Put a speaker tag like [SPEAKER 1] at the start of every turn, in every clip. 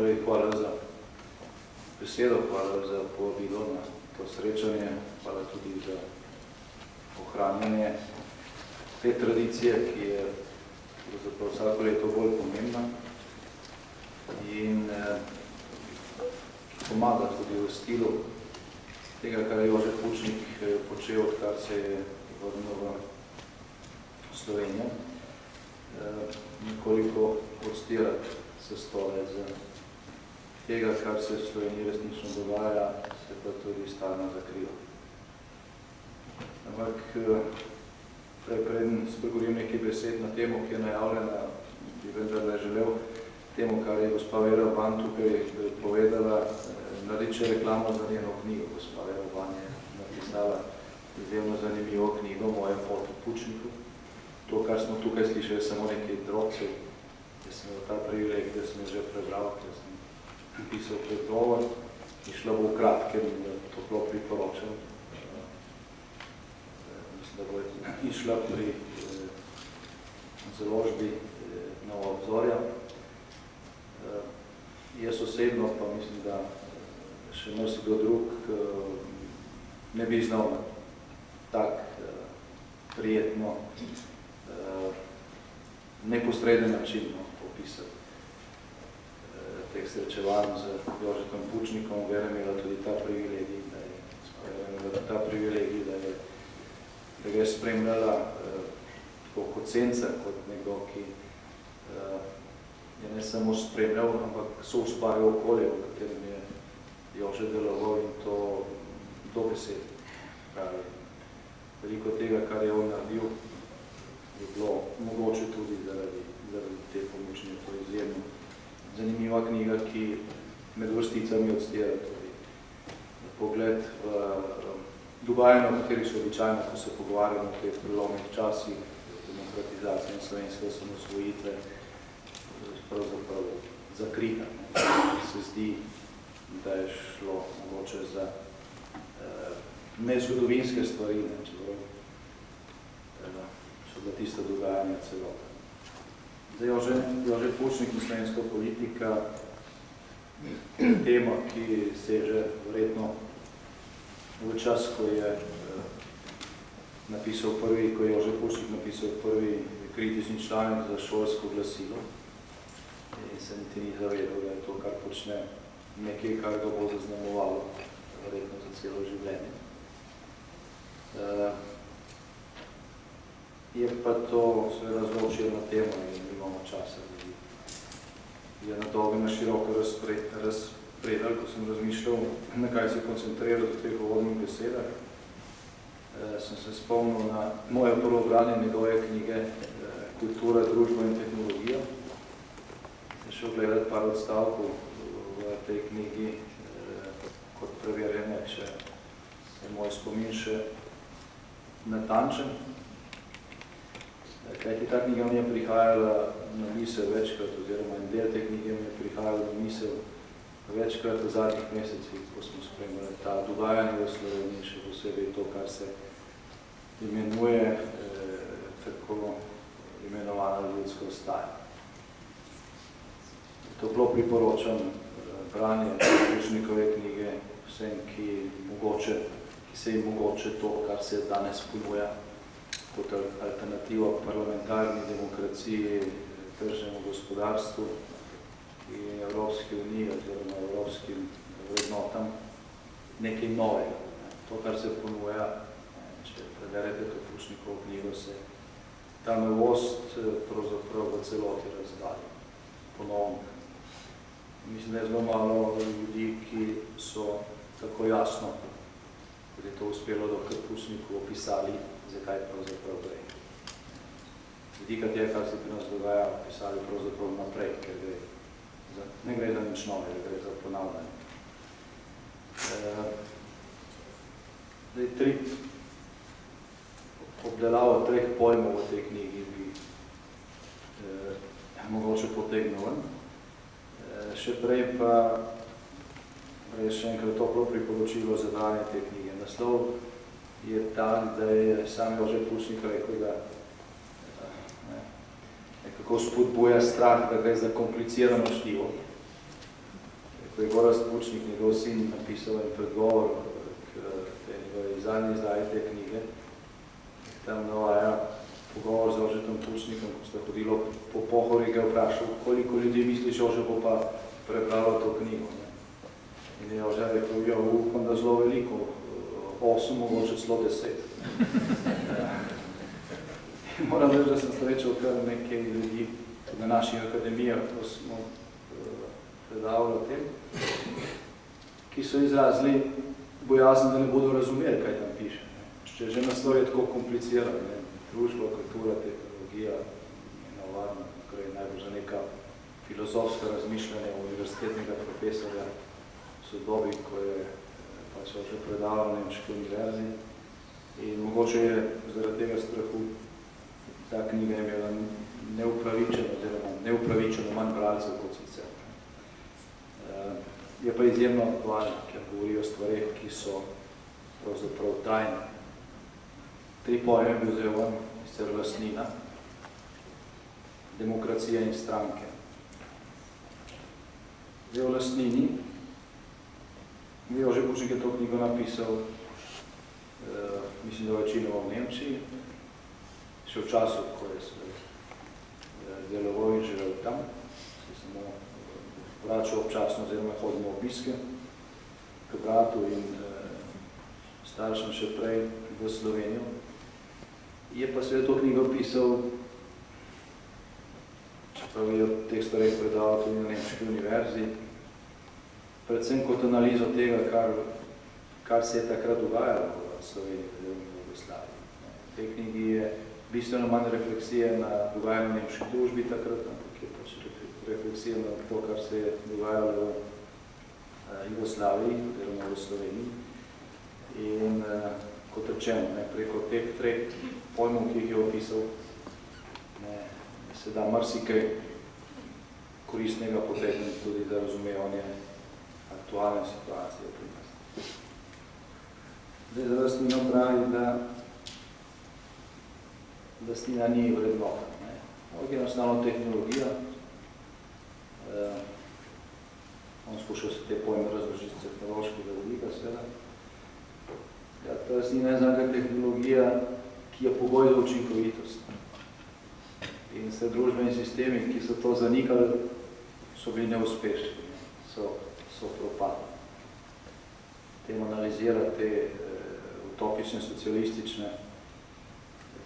[SPEAKER 1] Hvala za besedo, hvala za povabilo na to srečanje, hvala tudi za ohranjanje te tradicije, ki je vsako leto bolj pomembna in pomaga tudi v stilu tega, kar je Jože Pučnik počel, odkar se je vrnil v Slovenijo, nekoliko odstirati se stole za tega, kar se v Sloveniji resnično dogaja, se pa tudi stalno zakriva. Ampak preden spregovorim nekaj besed na temo, ki je najavljena, bi vendarle želel temu, kar je gospa Vera Ban tukaj povedala, nareči reklamo za njeno knjigo. Gospa Vera Ban je napisala izjemno zanimivo knjigo Moje pot v Pučniku. To, kar smo tukaj slišali, samo nekaj drobcev, jaz sem imel ta privilegij, da sem že prebral, ker sem pisal predgovor in šla bo v kratkem in toplo priporočam. Mislim, da bo išla pri založbi Nova obzorja. Jaz osebno pa mislim, da še marsikdo drug ne bi znal tak prijetno neposreden način opisati teh srečevanj z Jožetom Pučnikom. Vera imela tudi ta privilegij, da ga je spremljala kot senca, kot nekdo, ki je ne samo spremljal, ampak so ustvarjal okolje, v katerem je Jože deloval in to dobesedno. Veliko tega, kar je on naredil, je bilo mogoče tudi zaradi te pomočnje. To je izjemno zanimiva knjiga, ki med vrsticami odstira tudi pogled v dogajanje, o katerih so običajno, ko se pogovarjamo o teh prelomnih časih, demokratizacije in slovenske osamosvojitve, pravzaprav zakrita. Se zdi, da je šlo mogoče za nezgodovinske stvari, čeprav so bila tista dogajanja celota. Zdaj, Jože Pučnik in slovenska politika je tema, ki seže verjetno v čas, ko je Jože Pučnik napisal prvi kritični članek za šolsko glasilo in se niti ni zavedal, da je to, kar počne, nekaj, kar ga bo zaznamovalo verjetno za celo življenje. Je pa to seveda zelo obširna tema in imamo časa, da je na dolgo in na široko razpredal, ko sem razmišljal, na kaj se koncentriral v teh uvodnih besedah. Sem se spomnil na moje prvo branje njegove knjige Kultura, družba in tehnologija. Sem šel gledati par odstavkov v tej knjigi kot preverjanje, če je moj spomin še natančen. Kajti ta knjiga mi je prihajala na misel večkrat, oziroma en del te knjige mi je prihajala na misel večkrat v zadnjih mesecih, ko smo spremljali ta dogajanje v Sloveniji, še posebej to, kar se imenuje tako imenovana ljudska vstaja. Toplo priporočam branje Pučnikove knjige vsem, ki se jim mogoče to, kar se danes ponuja kot alternativa parlamentarni demokraciji, tržnemu gospodarstvu in Evropski uniji oziroma evropskim vrednotam, nekaj novega. To, kar se ponuja, če preberete to Pučnikovo knjigo, se ta novost pravzaprav v celoti razvali, ponovno. Mislim, da je zelo malo ljudi, ki so tako jasno, da je to uspelo dr. Pučniku opisali, zakaj pravzaprav gre. Vidika tega, kar se pri nas dogaja, pisali pravzaprav naprej, ker ne gre za nič novega, gre za ponavljanje. Obdelavo treh pojmov v tej knjigi bi mogoče potegnil ven. Še prej pa še enkrat toplo priporočilo za branje te knjige. Naslov je tak, da je sam Jože Pučnik rekel, da nekako spodbuja strah, da gre za komplicirano štivo. ko je Gorazd Pučnik, njegov sin, napisal en predgovor k njegovi zadnji izdaji te knjige. Tam navaja pogovor z Jožetom Pučnikom, ko sta hodilo po Pohori, ga je vprašal, koliko ljudi misliš, Jože bo pa prebralo to knjigo. Ne? In je Jože rekel, ja, upam, da zelo veliko, 8, mogoče celo 10. Moram reči, da sem srečal kar nekaj ljudi na naših akademijah, ko smo predavali o tem, ki so izrazili bojazen, da ne bodo razumeli, kaj tam piše. Če že naslov je tako kompliciran, družba, kultura, tehnologija, navadno, torej najbolj za neka filozofska razmišljanja univerzitetnega profesorja v sodobi, ko je pač že predaval na nemški univerzi. In mogoče je zaradi tega strahu ta knjiga imela neupravičeno manj bralcev kot sicer. Je pa izjemno aktualna, ker govori o stvareh, ki so pravzaprav tajne. 3 pojme bi vzel vam, sicer lastnina, demokracija in stranke. Zdaj o lastnini, Jože Pučnik je to knjigo napisal, mislim, da večinoma v Nemčiji, še v času, ko je deloval in živel tam, se samo vračal občasno, oziroma hodimo obiske k bratu in staršem še prej v Slovenijo. Je pa seveda to knjigo pisal, čeprav je od teh stvareh predaval tudi na Nemški univerzi, predvsem kot analizo tega, kar se je takrat dogajalo v Sloveniji, v Jugoslaviji. V tej knjigi je bistveno manj refleksije na dogajanje v nemški družbi takrat, ampak je pač refleksija na to, kar se je dogajalo v Jugoslaviji, oziroma v Sloveniji. In kot rečeno, preko teh 3 pojmov, ki jih je opisal, se da marsikaj koristnega potegniti tudi za razumevanje aktualne situacije pri nas. Zdaj, za lastnino pravi, da lastnina ni vrednota. Je enostavno tehnologija. On skušal se te pojme razložiti z tehnološkega vidika, seveda. Ja, ta lastnina je znaka tehnologija, ki je pogoj za učinkovitost. In vse družbeni sistemi, ki so to zanikali, so bili neuspešni, so propadli. Tem analizirati te utopične, socialistične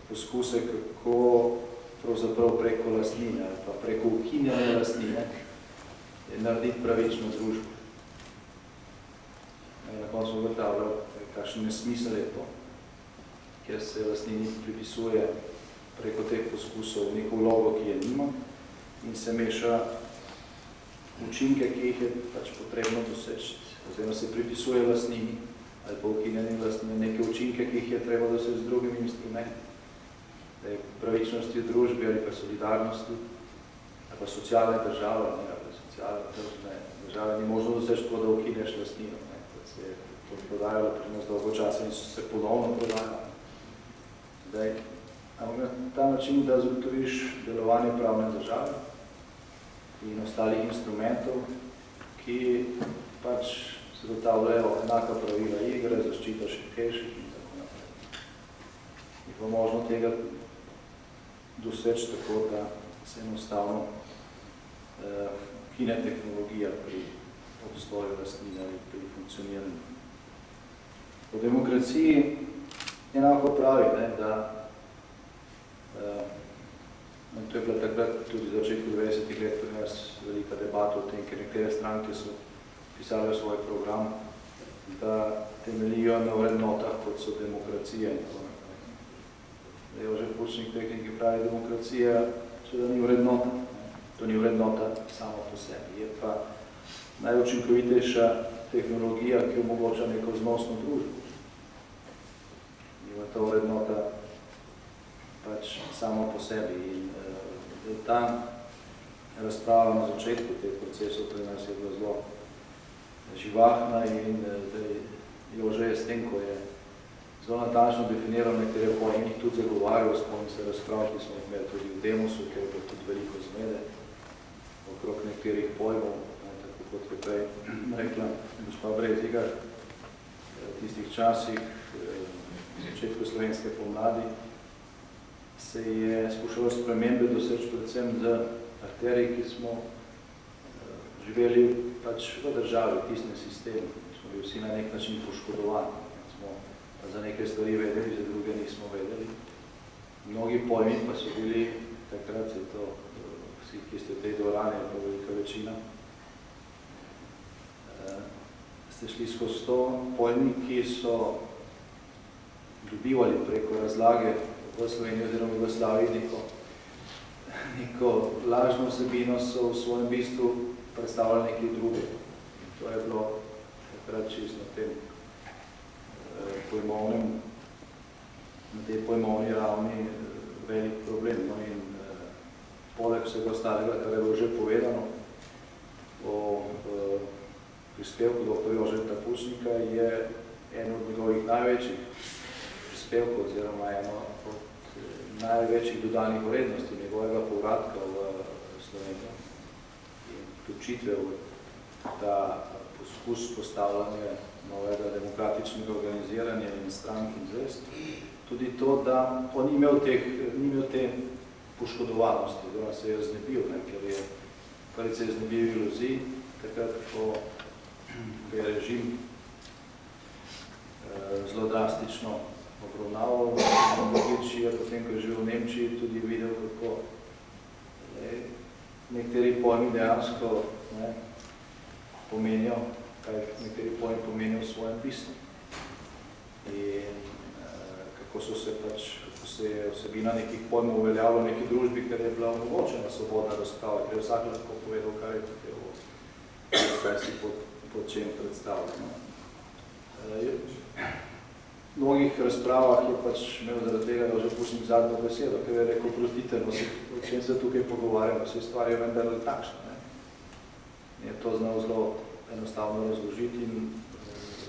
[SPEAKER 1] poskuse, kako pravzaprav preko lastnine ali pa preko ukinjene lastnine narediti pravično družbo. Na koncu ugotavljal, kakšen nesmisel je to, ker se lastnini pripisuje preko teh poskusov neko vlogo, ki je nima, in se meša učinke, ki jih je pač potrebno doseči. Oziroma se pripisuje lastnini ali pa ukinjeni lastnini neke učinke, ki jih je treba doseči z drugimi instrumenti. Pravičnosti v družbi ali pa solidarnosti ali pa socialne države, ali pa socialne države ni možno doseči tako, da ukineš lastnino. Se je to prodajalo pri nas dolgo časa in se ponovno prodajalo. Ampak na ta način, da zagotoviš delovanje pravne države in ostalih instrumentov, ki pač zagotavljajo enaka pravila igre, zaščita šibkejših in tako naprej. Je pa možno tega doseči tako, da se enostavno kine tehnologija pri obstoju lastnine ali pri funkcioniranju. V demokraciji enako pravi, da to je bila takrat tudi v začetku 20 let pri nas velika debata o tem, ker nekatere stranke so pisali v svoj program, da temeljijo na vrednotah, kot so demokracija in tako naprej. Jože Pučnik tehniki pravi, demokracija seveda ni vrednota. To ni vrednota samo po sebi. Je pa najučinkovitejša tehnologija, ki omogoča neko znosno družbo. Je to vrednota pač samo po sebi. In ta razprava na začetku teh procesov pri nas je bila zelo živahna in Jože je s tem, ko je zelo natančno definiral nekatere pojme, jih tudi zagovarjal, spomnim se razprav, ki smo imeli tudi v Demosu, ker je bilo tudi veliko zmede okrog nekaterih pojmov, tako kot je prej rekla gospa Brezigar, v tistih časih, v začetku slovenske pomladi, se je skušalo spremembe doseči predvsem z akteri, ki smo živeli pač v državi, v tistem sistemu. Smo bili vsi na nek način poškodovani. Smo za neke stvari vedeli, za druge nismo vedeli. Mnogi pojmi pa so bili, takrat je to, vsi, ki ste v tej dvorani, je to velika večina, ste šli skozi to pojmi, ki so dobivali preko razlage v Sloveniji oziroma v Jugoslaviji neko lažno vsebino, so v svojem bistvu predstavljali nekaj drugega. To je bilo takrat čisto na tem pojmovnem, na tej pojmovni ravni velik problem. No, in poleg vsega ostalega, kar je bilo že povedano o prispevku dr. Jožeta Pušnika, je en od njegovih največjih prispevkov oziroma eno od največjih dodanih vrednosti njegovega povratka v Slovenijo in vključitve v ta poskus postavljanja novega demokratičnega organiziranja in strank in zvest. Tudi to, da on ni imel te poškodovanosti, oziroma se je znebil, ker se je znebil iluzij, takrat, ko je režim zelo drastično obravnaval. Mogoče je potem, ko je živel v Nemčiji, tudi videl, kako nekateri pojmi dejansko pomenijo, kaj nekateri pojmi pomenijo v svojem bistvu. In kako se je vsebina nekih pojmov uveljavila v neki družbi, ker je bila omogočena svobodna razprava, ker je vsak lahko povedal, kaj si pod čem predstavljamo. V mnogih razpravah je pač imel zaradi tega Jože Pušnik zadnjo besedo, ker je rekel, prostite, o čem se tukaj pogovarjamo, vse stvari je vendar takšne. Je to znal zelo enostavno razložiti in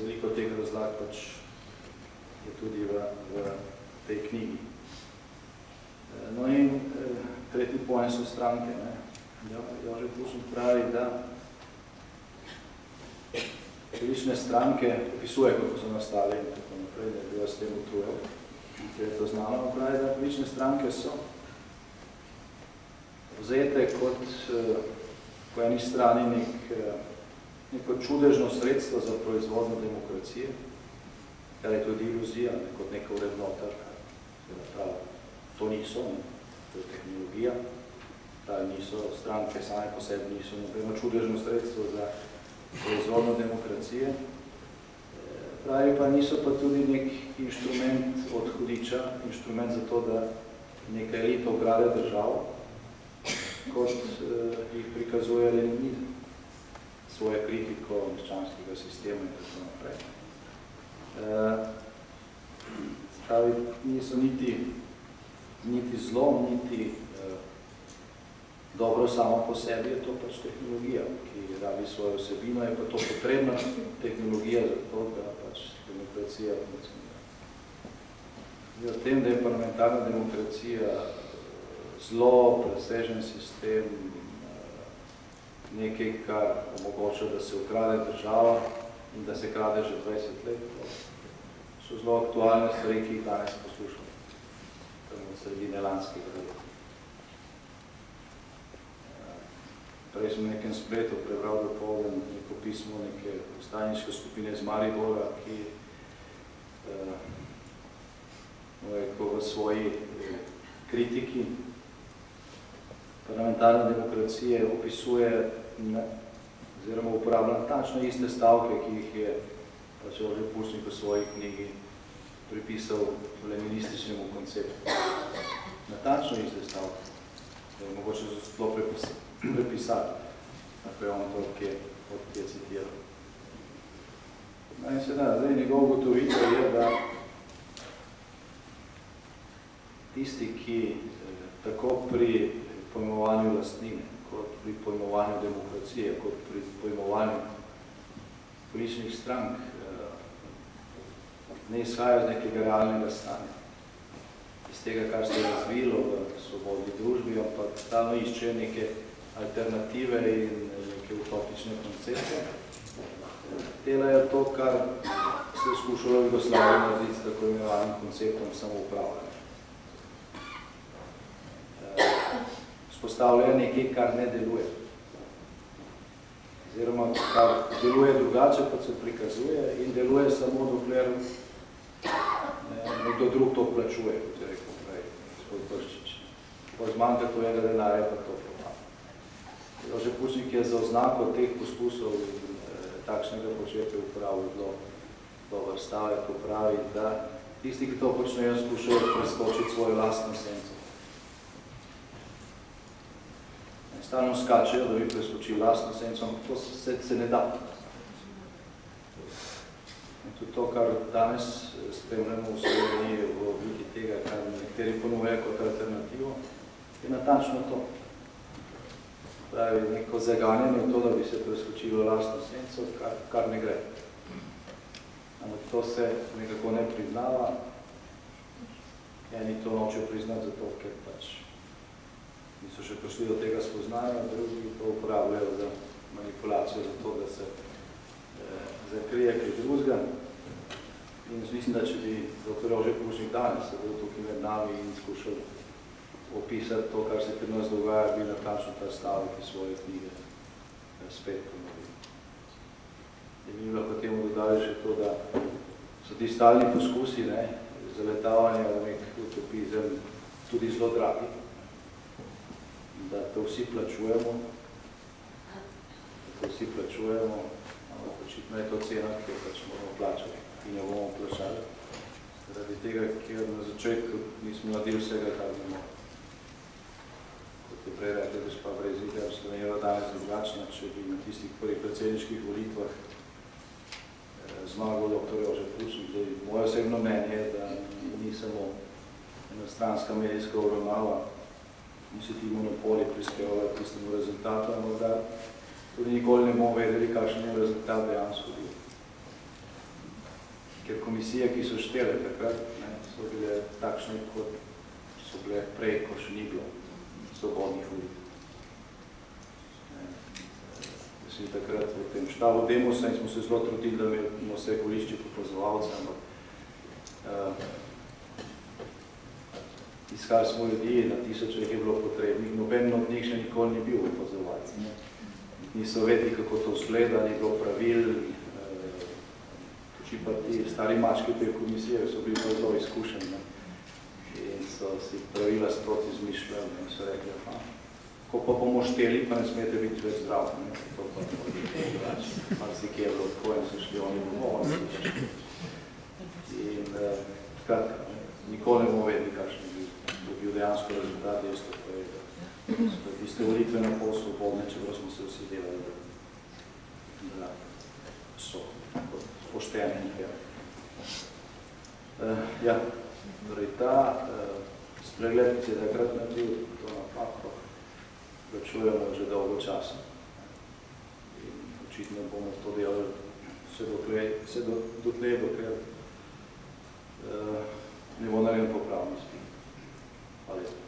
[SPEAKER 1] veliko teh razlag pač je tudi v tej knjigi. No in tretji pojem so stranke. Jože Pušnik pravi, da politične stranke opisuje, kako so nastale in tako naprej, da je bilo s tem utrujal, ker je to znano, pravi, da politične stranke so vzete kot po eni strani neko čudežno sredstvo za proizvodno demokracije, kar je tudi iluzija, kot neka vrednota, to niso, to je tehnologija, niso stranke same po sebi, niso nobeno čudežno sredstvo za proizvodno demokracije. Pravi pa niso pa tudi nek inštrument od hudiča, inštrument za to, da neka elita ograde državo, kot jih prikazuje Lenin, svoje kritiko meščanskega sistema in tako naprej. Pravi, niso niti zlo, niti dobro samo po sebi, je to pač tehnologija, ki rabi svojo vsebino, je pa to potrebna tehnologija za to, da pač demokracija funkcionira. O tem, da je parlamentarna demokracija zlo, presežen sistem, nekaj, kar omogoča, da se ukrade država in da se krade že 20 let, so zelo aktualne stvari, ki jih danes poslušamo, od sredine lanskega leta. Prej sem v nekem spletu prebral dopoldan neko pismo neke vstajniške skupine iz Maribora, ki v svoji kritiki parlamentarne demokracije opisuje oziroma uporablja tačno iste stavke, ki jih je pač Jože Pušnik v svoji knjigi pripisal leninističnemu konceptu. Natančno iste stavke. Mogoče so zelo prepisati, tako je on to, ki je citiral. In seveda, zdaj njegov ugotovitev je, da tisti, ki tako pri pojmovanju lastnine, kot pri pojmovanju demokracije, kot pri pojmovanju političnih strank, ne izhajajo z nekega realnega stanja. Iz tega, kar se je razvilo v svobodni družbi, ampak stalno iščejo neke alternative in neke utopične koncepte delajo to, kar se je skušalo v Jugoslaviji narediti s tako imenovanim konceptom samoupravljanja. Vzpostavljajo nekaj, kar ne deluje. Oziroma, kar deluje drugače, kot se prikazuje in deluje samo dokler nekdo drug to plačuje, kot je rekel prej, gospod Brščič. Po zmanjka tvojega denarja pa to propada. Jože Pučnik je za oznako teh poskusov takšnega početja uporabil zelo dober stavek, ko pravi, da tisti, ki to počnejo, skušajo preskočiti svojo lastno senco. Stalno skačejo, da bi preskočili lastno senco, ampak to se ne da. In tudi to, kar danes spremljamo v Sloveniji v obliki tega, kar nekateri ponujajo kot alternativo, je natančno to. Pravi, neko zaganjanje v to, da bi se preskočilo lastno senco, kar ne gre. Ampak to se nekako ne priznava. Eni to nočejo priznati zato, ker pač niso še prišli do tega spoznanja, drugi to uporabljajo za manipulacijo, zato da se zakrije kaj drugega. In mislim, da če bi dr. Jože Pučnik danes sedel tukaj med nami in skušal opisati to, kar se pri nas dogaja, bi natančno ta stavek iz svoje knjige spet ponovil. In mi lahko temu dodali še to, da so ti stalni poskusi zaletavanja v nek utopizem tudi zelo dragi. Da to vsi plačujemo, ampak očitno je to cena, ki jo pač moramo plačati in jo bomo plačali. Zaradi tega, ker na začetku nismo naredili vsega, kar bi morali. Kot je prej rekla gospa Brezida, Slovenija je danes drugačna, če bi na tistih prvih predsedniških volitvah zmagal dr. Jože Pučnik. Moje osebno mnenje je, da ni samo enostranska medijska obravnava, niso ti monopoli prispevali k tistemu rezultatu, ampak da tudi nikoli ne bomo vedeli, kakšen je rezultat dejansko bil. Ker komisije, ki so štele takrat, so bile takšne, kot so bile prej, ko še ni bilo svobodnih volitev. Mislim, takrat v tem štabu Demosa in smo se zelo trudili, da imamo vse volišče popozovalce, ampak iskali smo ljudi, na tisoče jih je bilo potrebnih, noben od njih še nikoli ni bil opozovalec. Niso vedeli, kako to zgleda, ni bilo pravil, toči pa ti stari mački te komisije so bili pa zelo izkušeni in so si pravila sproti izmišljali in so rekli, ko pa bomo šteli, pa ne smete biti več zdrav. To pa malo si kje je bilo tako in so šli oni domov. In skratka, nikoli ne bomo vedeli, kakšen je bil dejansko rezultat, jeste pa je, da tiste volitve na pol svobodne, čeprav smo se vsi delali, da so pošteni in fair. Ja, torej ta spregled, ki se je takrat naredil, to napako, plačujemo že dolgo časa. In očitno bomo to delali vse dotlej, dokler ne bo narejen popravni spil. Hvala lepa.